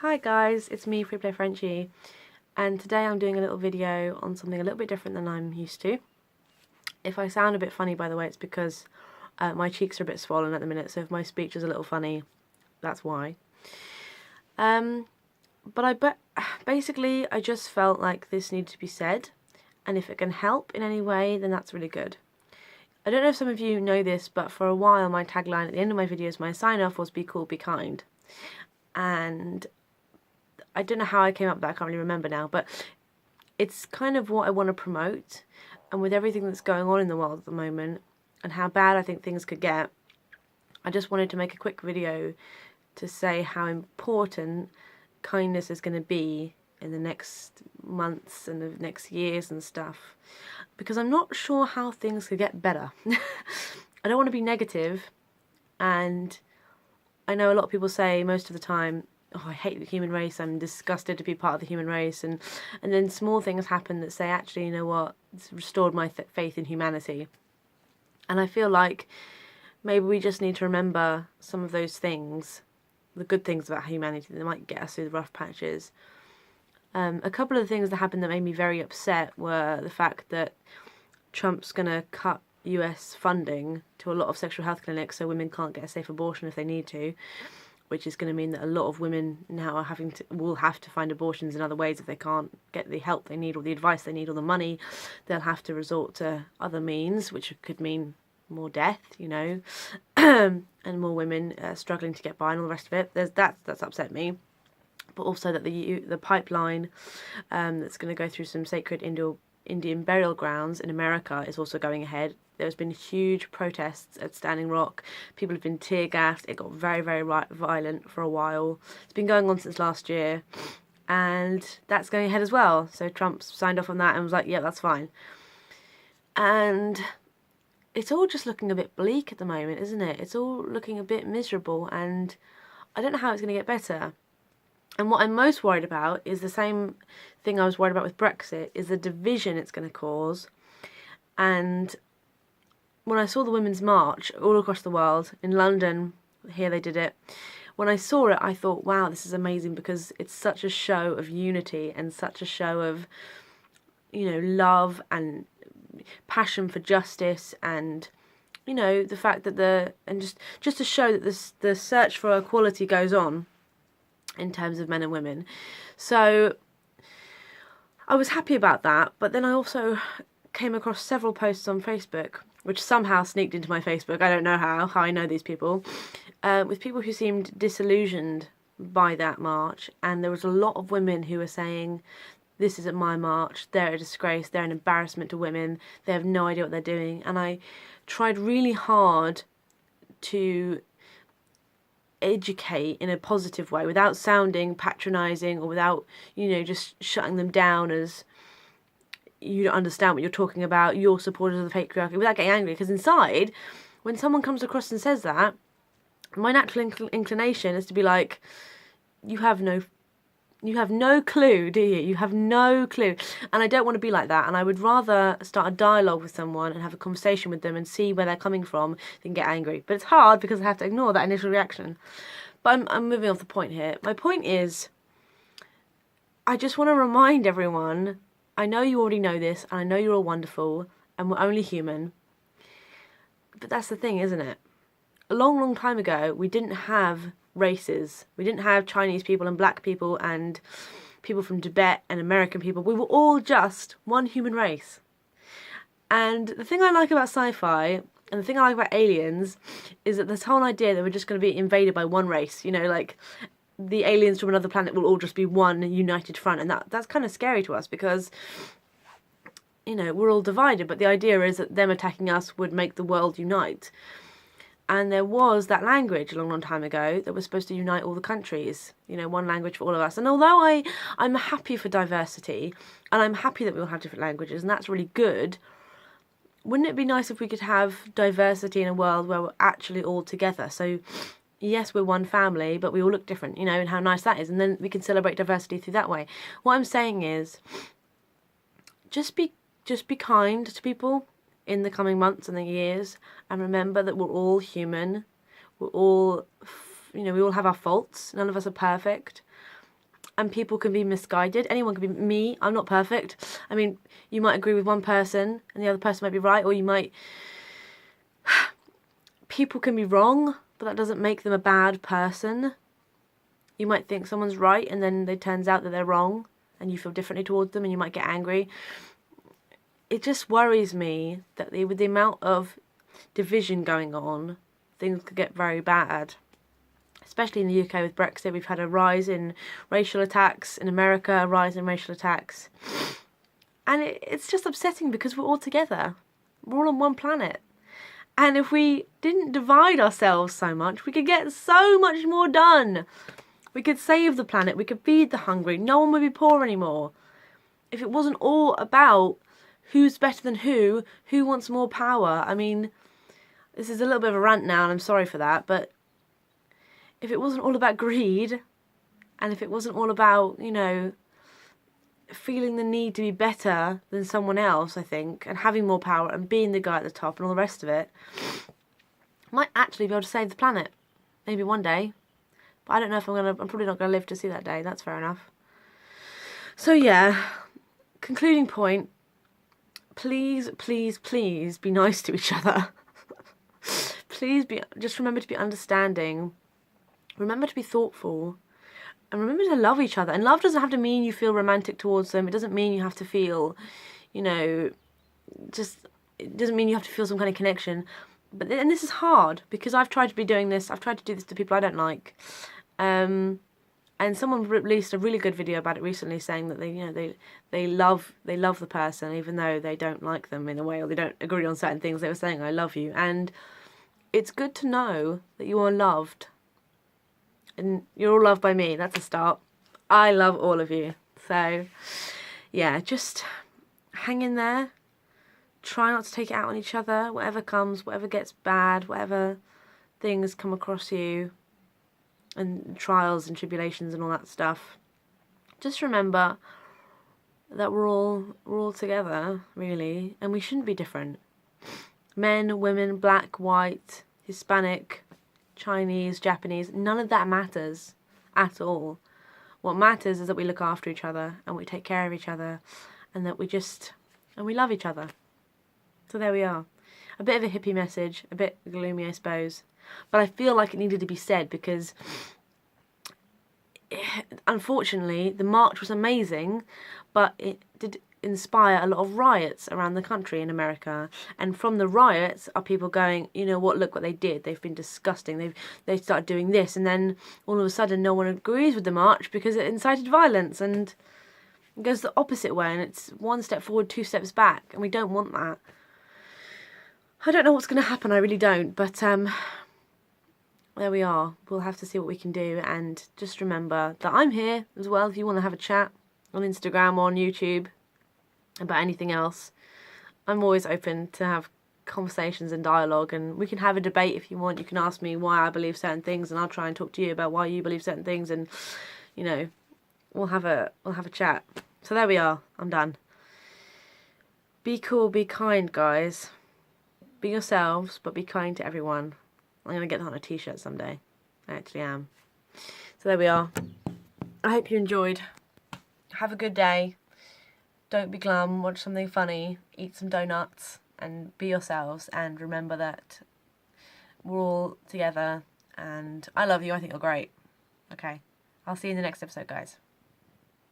Hi guys, it's me, FreeplayFrenchie, and today I'm doing a little video on something a little bit different than I'm used to. If I sound a bit funny, by the way, it's because my cheeks are a bit swollen at the minute, so if my speech is a little funny, that's why. Basically, I just felt like this needed to be said, and if it can help in any way, then that's really good. I don't know if some of you know this, but for a while my tagline at the end of my videos, my sign-off was "Be cool, be kind." And I don't know how I came up with that, I can't really remember now, but it's kind of what I want to promote. And with everything that's going on in the world at the moment, and how bad I think things could get, I just wanted to make a quick video to say how important kindness is going to be in the next months and the next years and stuff. Because I'm not sure how things could get better. I don't want to be negative, and I know a lot of people say most of the time, oh, I hate the human race, I'm disgusted to be part of the human race, and then small things happen that say, actually, you know what, it's restored my faith in humanity. And I feel like maybe we just need to remember some of those things, the good things about humanity that might get us through the rough patches. A couple of the things that happened that made me very upset were the fact that Trump's going to cut US funding to a lot of sexual health clinics so women can't get a safe abortion if they need to, which is going to mean that a lot of women now are will have to find abortions in other ways if they can't get the help they need or the advice they need or the money. They'll have to resort to other means, which could mean more death, you know, and more women struggling to get by and all the rest of it. That's upset me. But also that the pipeline that's going to go through some sacred Indian burial grounds in America is also going ahead. There's been huge protests at Standing Rock. People have been tear gassed. It got very, very violent for a while. It's been going on since last year, and that's going ahead as well. So Trump signed off on that and was like, yeah, that's fine. And it's all just looking a bit bleak at the moment, isn't it? It's all looking a bit miserable, and I don't know how it's going to get better. And what I'm most worried about is the same thing I was worried about with Brexit, is the division it's going to cause. And when I saw the Women's March all across the world, in London, here they did it, when I saw it I thought, wow, this is amazing, because it's such a show of unity and such a show of, you know, love and passion for justice, and, you know, the fact that just to show that the search for equality goes on in terms of men and women. So I was happy about that, but then I also came across several posts on Facebook, which somehow sneaked into my Facebook, I don't know how I know these people, with people who seemed disillusioned by that march. And there was a lot of women who were saying, this isn't my march, they're a disgrace, they're an embarrassment to women, they have no idea what they're doing. And I tried really hard to educate in a positive way without sounding patronising or without, you know, just shutting them down as, you don't understand what you're talking about, you're supporters of the patriarchy, without getting angry. Because inside, when someone comes across and says that, my natural inclination is to be like, you have no clue, do you? You have no clue. And I don't want to be like that. And I would rather start a dialogue with someone and have a conversation with them and see where they're coming from than get angry. But it's hard because I have to ignore that initial reaction. But I'm moving off the point here. My point is, I just want to remind everyone, I know you already know this, and I know you're all wonderful, and we're only human. But that's the thing, isn't it? A long, long time ago, we didn't have races. We didn't have Chinese people and black people and people from Tibet and American people. We were all just one human race. And the thing I like about sci-fi and the thing I like about aliens is that this whole idea that we're just going to be invaded by one race, you know, like the aliens from another planet will all just be one united front, and that's kind of scary to us because, you know, we're all divided, but the idea is that them attacking us would make the world unite. And there was that language a long, long time ago that was supposed to unite all the countries, you know, one language for all of us. And although I'm happy for diversity, and I'm happy that we all have different languages, and that's really good, wouldn't it be nice if we could have diversity in a world where we're actually all together? So, yes, we're one family, but we all look different, you know, and how nice that is. And then we can celebrate diversity through that way. What I'm saying is, just be kind to people in the coming months and the years, and remember that we're all human. We're all, you know, we all have our faults. None of us are perfect. and people can be misguided. Anyone can be me. I'm not perfect. I mean, you might agree with one person and the other person might be right, or you might... People can be wrong, but that doesn't make them a bad person. You might think someone's right and then it turns out that they're wrong and you feel differently towards them and you might get angry. It just worries me that with the amount of division going on, things could get very bad. Especially in the UK with Brexit, we've had a rise in racial attacks. In America, a rise in racial attacks. And it's just upsetting because we're all together. We're all on one planet. And if we didn't divide ourselves so much, we could get so much more done. We could save the planet. We could feed the hungry. No one would be poor anymore. If it wasn't all about who's better than who wants more power. I mean, this is a little bit of a rant now, and I'm sorry for that, but if it wasn't all about greed, and if it wasn't all about, you know, feeling the need to be better than someone else, I think, and having more power and being the guy at the top and all the rest of it, I might actually be able to save the planet. Maybe one day. But I don't know if I'm probably not gonna live to see that day. That's fair enough. So yeah, concluding point. Please, please, please be nice to each other. Just remember to be understanding. Remember to be thoughtful. And remember to love each other. And love doesn't have to mean you feel romantic towards them. It doesn't mean you have to feel, you know, it doesn't mean you have to feel some kind of connection. And this is hard because I've tried to be doing this. I've tried to do this to people I don't like. And someone released a really good video about it recently, saying that they love the person even though they don't like them in a way, or they don't agree on certain things. They were saying, "I love you," and it's good to know that you are loved. And you're all loved by me. That's a start. I love all of you. So, yeah, just hang in there. Try not to take it out on each other. Whatever comes, whatever gets bad, whatever things come across you, and trials and tribulations and all that stuff. Just remember that we're all together, really, and we shouldn't be different. Men, women, black, white, Hispanic, Chinese, Japanese, none of that matters at all. What matters is that we look after each other and we take care of each other and that we love each other. So there we are. A bit of a hippie message, a bit gloomy I suppose, but I feel like it needed to be said because unfortunately the march was amazing, but it did inspire a lot of riots around the country in America, and from the riots are people going, you know what, look what they did, they've been disgusting, they started doing this, and then all of a sudden no one agrees with the march because it incited violence, and it goes the opposite way, and it's one step forward, two steps back, and we don't want that. I don't know what's going to happen, I really don't, but there we are. We'll have to see what we can do, and just remember that I'm here as well if you want to have a chat on Instagram or on YouTube about anything else. I'm always open to have conversations and dialogue, and we can have a debate if you want. You can ask me why I believe certain things and I'll try and talk to you about why you believe certain things, and you know, we'll have a chat. So there we are. I'm done. Be cool, be kind, guys. Be yourselves, but be kind to everyone. I'm going to get that on a t-shirt someday. I actually am. So there we are. I hope you enjoyed. Have a good day. Don't be glum, watch something funny, eat some donuts, and be yourselves, and remember that we're all together, and I love you, I think you're great. Okay, I'll see you in the next episode, guys.